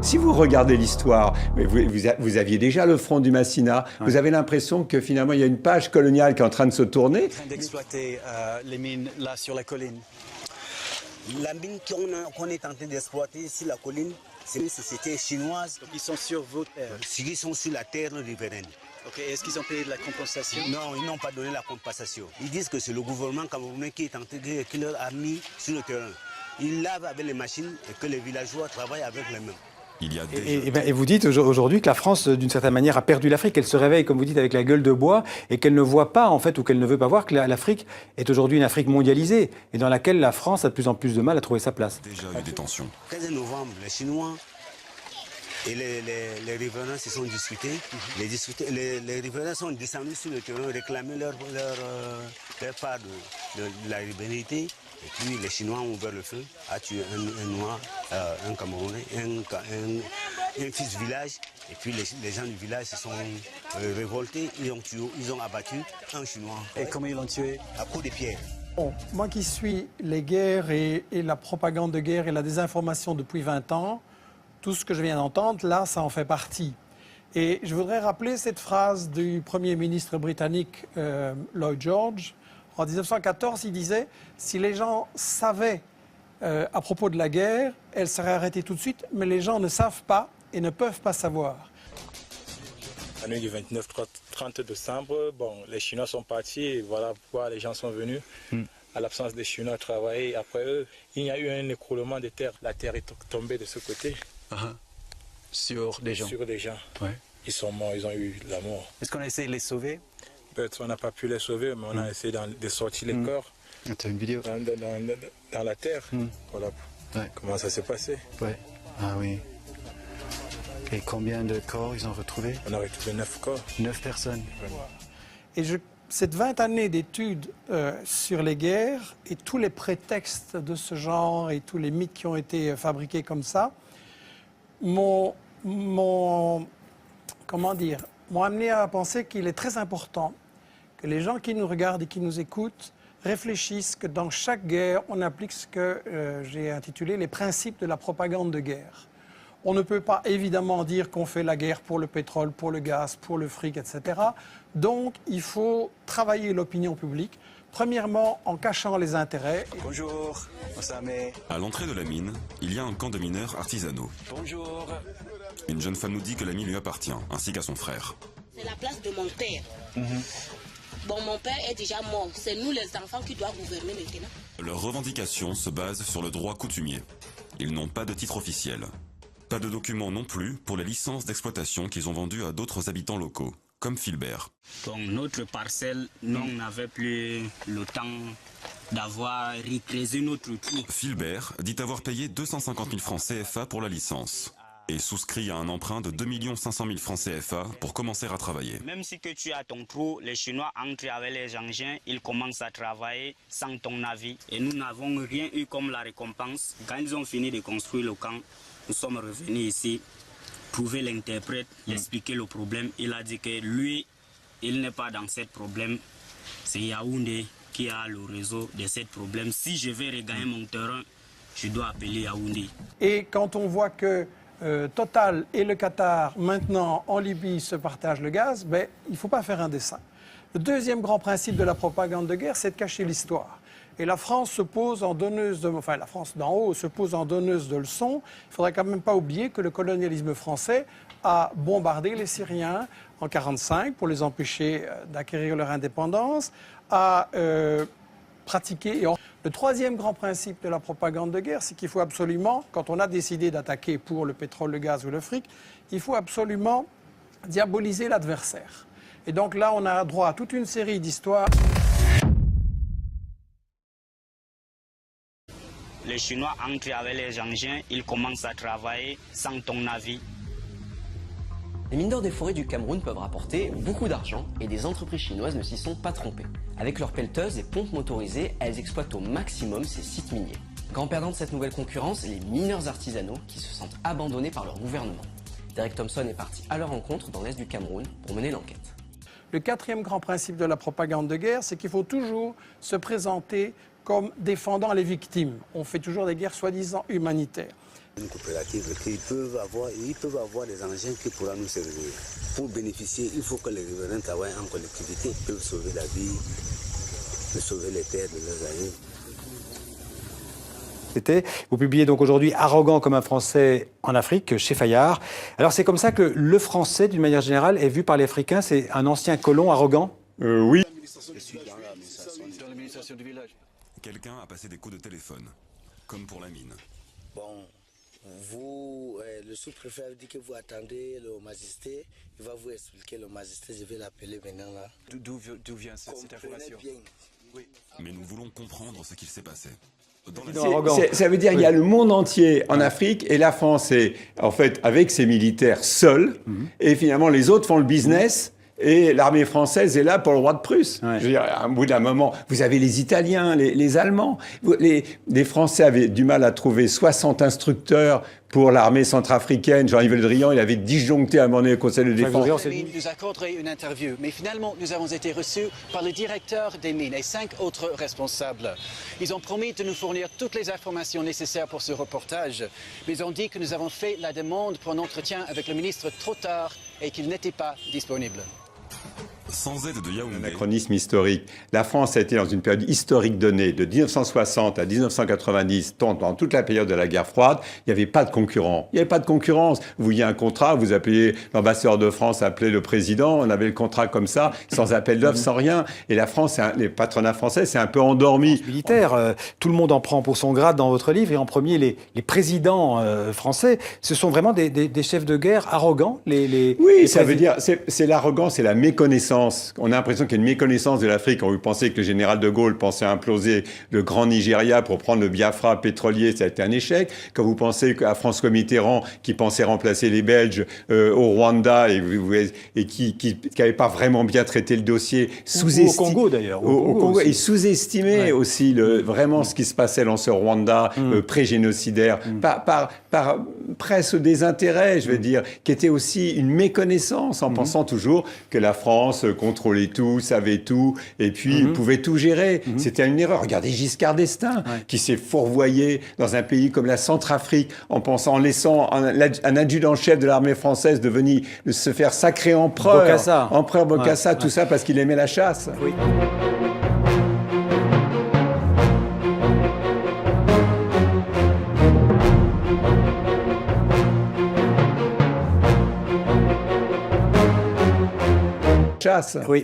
Si vous regardez l'histoire, vous aviez déjà le front du Massina, vous avez l'impression que finalement il y a une page coloniale qui est en train de se tourner. En train d'exploiter les mines là sur la colline. La mine qu'on est en train d'exploiter sur la colline, c'est une société chinoise. Donc ils sont sur vos terres. Ils sont sur la terre riveraine. Ok, est-ce qu'ils ont payé de la compensation? Non, ils n'ont pas donné la compensation. Ils disent que c'est le gouvernement camerounais qui leur a mis sur le terrain. Ils lavent avec les machines et que les villageois travaillent avec les mains. Et vous dites aujourd'hui que la France, d'une certaine manière, a perdu l'Afrique. Elle se réveille, comme vous dites, avec la gueule de bois et qu'elle ne voit pas, en fait, ou qu'elle ne veut pas voir que l'Afrique est aujourd'hui une Afrique mondialisée et dans laquelle la France a de plus en plus de mal à trouver sa place. Déjà eu des tensions. 15 novembre, les Chinois et les riverains se sont discutés. Les riverains sont descendus sur le terrain, réclamer leur part de la liberté. Et puis les Chinois ont ouvert le feu, a tué un Noir, un Camerounais, un fils du village. Et puis les gens du village se sont révoltés, ils ont abattu un Chinois. Et comment ils l'ont tué? À coups de pierre. Bon, moi qui suis les guerres et la propagande de guerre et la désinformation depuis 20 ans, tout ce que je viens d'entendre, là, ça en fait partie. Et je voudrais rappeler cette phrase du Premier ministre britannique Lloyd George. En 1914, il disait « Si les gens savaient à propos de la guerre, elle serait arrêtée tout de suite, mais les gens ne savent pas et ne peuvent pas savoir. » La nuit du 29-30 décembre, bon, les Chinois sont partis et voilà pourquoi les gens sont venus. À l'absence des Chinois travailler après eux, il y a eu un écroulement de terre. La terre est tombée de ce côté. Sur des gens? Sur des gens. Ouais. Ils sont morts, ils ont eu la mort. Est-ce qu'on a essayé de les sauver? On n'a pas pu les sauver, mais on a essayé de sortir les corps. Tu as une vidéo? Dans la terre. Voilà comment ça s'est passé. Ouais. Ah oui. Et combien de corps ils ont retrouvés? On a retrouvé 9 corps. 9 personnes. Et cette 20 années d'études sur les guerres et tous les prétextes de ce genre et tous les mythes qui ont été fabriqués comme ça m'ont amené à penser qu'il est très important que les gens qui nous regardent et qui nous écoutent réfléchissent que dans chaque guerre, on applique ce que j'ai intitulé les principes de la propagande de guerre. On ne peut pas évidemment dire qu'on fait la guerre pour le pétrole, pour le gaz, pour le fric, etc. Donc, il faut travailler l'opinion publique, premièrement en cachant les intérêts. Bonjour, Osame. À l'entrée de la mine, il y a un camp de mineurs artisanaux. Bonjour. Une jeune femme nous dit que la mine lui appartient, ainsi qu'à son frère. C'est la place de mon père. Bon, mon père est déjà mort. C'est nous les enfants qui doivent gouverner maintenant. Leurs revendications se basent sur le droit coutumier. Ils n'ont pas de titre officiel. Pas de documents non plus pour les licences d'exploitation qu'ils ont vendues à d'autres habitants locaux, comme Philbert. Bon, notre parcelle, nous n'avons plus le temps d'avoir recréé notre trou. Philbert dit avoir payé 250 000 francs CFA pour la licence et souscrit à un emprunt de 2 500 000 francs CFA pour commencer à travailler. Même si que tu as ton trou, les Chinois entrent avec les engins, ils commencent à travailler sans ton avis. Et nous n'avons rien eu comme la récompense. Quand ils ont fini de construire le camp, nous sommes revenus ici, trouver l'interprète, expliquer le problème. Il a dit que lui, il n'est pas dans ce problème. C'est Yaoundé qui a le réseau de ce problème. Si je vais regagner mon terrain, je dois appeler Yaoundé. Et quand on voit que Total et le Qatar, maintenant en Libye, se partagent le gaz, ben, il ne faut pas faire un dessin. Le deuxième grand principe de la propagande de guerre, c'est de cacher l'histoire. Et la France se pose en donneuse la France d'en haut se pose en donneuse de leçons. Il ne faudrait quand même pas oublier que le colonialisme français a bombardé les Syriens en 1945 pour les empêcher d'acquérir leur indépendance, a pratiqué... Le troisième grand principe de la propagande de guerre, c'est qu'il faut absolument, quand on a décidé d'attaquer pour le pétrole, le gaz ou le fric, il faut absolument diaboliser l'adversaire. Et donc là, on a droit à toute une série d'histoires. Les Chinois entrent avec les engins, ils commencent à travailler sans ton avis. Les mineurs des forêts du Cameroun peuvent rapporter beaucoup d'argent et des entreprises chinoises ne s'y sont pas trompées. Avec leurs pelleteuses et pompes motorisées, elles exploitent au maximum ces sites miniers. Grand perdant de cette nouvelle concurrence, les mineurs artisanaux qui se sentent abandonnés par leur gouvernement. Derek Thompson est parti à leur rencontre dans l'est du Cameroun pour mener l'enquête. Le quatrième grand principe de la propagande de guerre, c'est qu'il faut toujours se présenter comme défendant les victimes. On fait toujours des guerres soi-disant humanitaires. Une coopérative qu'ils peuvent avoir des engins qui pourront nous servir. Pour bénéficier, il faut que les riverains travaillent en collectivité, peuvent sauver la vie, sauver les terres de leurs amis. Vous publiez donc aujourd'hui Arrogant comme un Français en Afrique, chez Fayard. Alors c'est comme ça que le Français, d'une manière générale, est vu par les Africains. C'est un ancien colon arrogant? Oui. Je suis dans l'administration du village. Quelqu'un a passé des coups de téléphone, comme pour la mine. Bon, vous, le sous-préfet a dit que vous attendez le magistrat. Il va vous expliquer le magistrat. Je vais l'appeler maintenant là. D'où vient cette information? Bien. Oui. Mais nous voulons comprendre ce qu'il s'est passé. Ça veut dire qu'il y a le monde entier en Afrique et la France est en fait avec ses militaires seuls et finalement les autres font le business. Et l'armée française est là pour le roi de Prusse. Ouais. Je veux dire, à un bout d'un moment, vous avez les Italiens, les Allemands. Les Français avaient du mal à trouver 60 instructeurs pour l'armée centrafricaine. Jean-Yves Le Drian, il avait disjoncté à un moment donné le Conseil de défense. Il nous accorderait une interview, mais finalement, nous avons été reçus par le directeur des mines et 5 autres responsables. Ils ont promis de nous fournir toutes les informations nécessaires pour ce reportage, mais ils ont dit que nous avons fait la demande pour un entretien avec le ministre trop tard et qu'il n'était pas disponible. Sans aide de Yaoundé. Anachronisme historique. La France a été dans une période historique donnée, de 1960 à 1990, dans toute la période de la guerre froide, il n'y avait pas de concurrent. Il n'y avait pas de concurrence. Vous vouliez un contrat, vous appeliez l'ambassadeur de France, appelait le président, on avait le contrat comme ça, sans appel d'offres, sans rien. Et la France, les patronats français, c'est un peu endormi. Militaire, tout le monde en prend pour son grade dans votre livre, et en premier, les présidents français, ce sont vraiment des chefs de guerre arrogants. Oui, ça veut dire, c'est l'arrogance, c'est la méconnaissance. On a l'impression qu'il y a une méconnaissance de l'Afrique. Quand vous pensez que le général de Gaulle pensait imploser le grand Nigeria pour prendre le Biafra pétrolier, ça a été un échec. Quand vous pensez à François Mitterrand qui pensait remplacer les Belges au Rwanda et qui n'avait pas vraiment bien traité le dossier, au Congo d'ailleurs. Au Congo, et sous-estimé aussi vraiment ce qui se passait dans ce Rwanda pré-génocidaire par presque des intérêts, je veux dire, qui était aussi une méconnaissance en pensant toujours que la France contrôlait tout, savait tout, et puis pouvait tout gérer. C'était une erreur. Regardez Giscard d'Estaing, qui s'est fourvoyé dans un pays comme la Centrafrique, en laissant un adjudant-chef de l'armée française venir se faire sacrer empereur. Bokassa. Empereur Bokassa, tout ça parce qu'il aimait la chasse. Oui. Chasse. Oui.